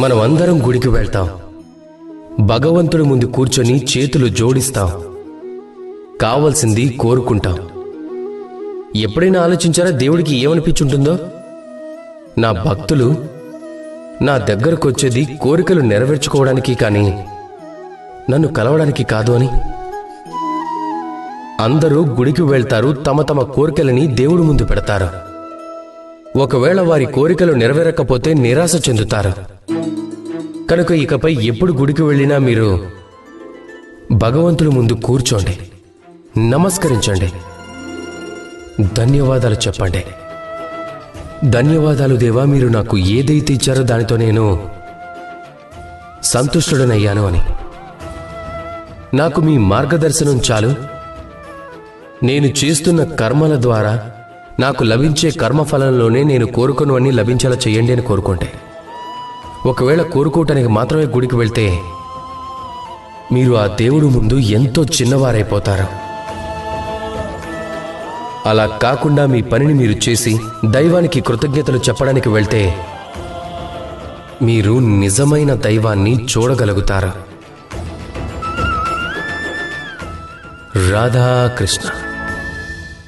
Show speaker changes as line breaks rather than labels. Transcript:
మనం అందరం గుడికి వెళ్తాం, భగవంతుడి ముందు కూర్చొని చేతులు జోడిస్తాం, కావాల్సింది కోరుకుంటాం. ఎప్పుడైనా ఆలోచించారా దేవుడికి ఏమనిపించుంటుందో? నా భక్తులు నా దగ్గరకు వచ్చేది కోరికలు నెరవేర్చుకోవడానికి కానీ నన్ను కలవడానికి కాదు అని. అందరూ గుడికి వెళ్తారు, తమ తమ కోరికలని దేవుడి ముందు పెడతారు. ఒకవేళ వారి కోరికలు నెరవేరకపోతే నిరాశ చెందుతారు. కనుక ఇకపై ఎప్పుడు గుడికి వెళ్ళినా మీరు భగవంతుడి ముందు కూర్చోండి, నమస్కరించండి, ధన్యవాదాలు చెప్పండి. ధన్యవాదాలు దేవా, మీరు నాకు ఏదైతే ఇచ్చారో దానితో నేను సంతుష్టుడనయ్యాను అని. నాకు మీ మార్గదర్శనం చాలు. నేను చేస్తున్న కర్మల ద్వారా నాకు లభించే కర్మఫలంలోనే నేను కోరుకున్నవన్నీ లభించేలా చేయండి అని కోరుకుంటే. ఒకవేళ కోరుకోవటానికి మాత్రమే గుడికి వెళ్తే మీరు ఆ దేవుడు ముందు ఎంతో చిన్నవారైపోతారు. అలా కాకుండా మీ పనిని మీరు చేసి దైవానికి కృతజ్ఞతలు చెప్పడానికి వెళ్తే మీరు నిజమైన దైవాన్ని చూడగలుగుతారు. రాధాకృష్ణ.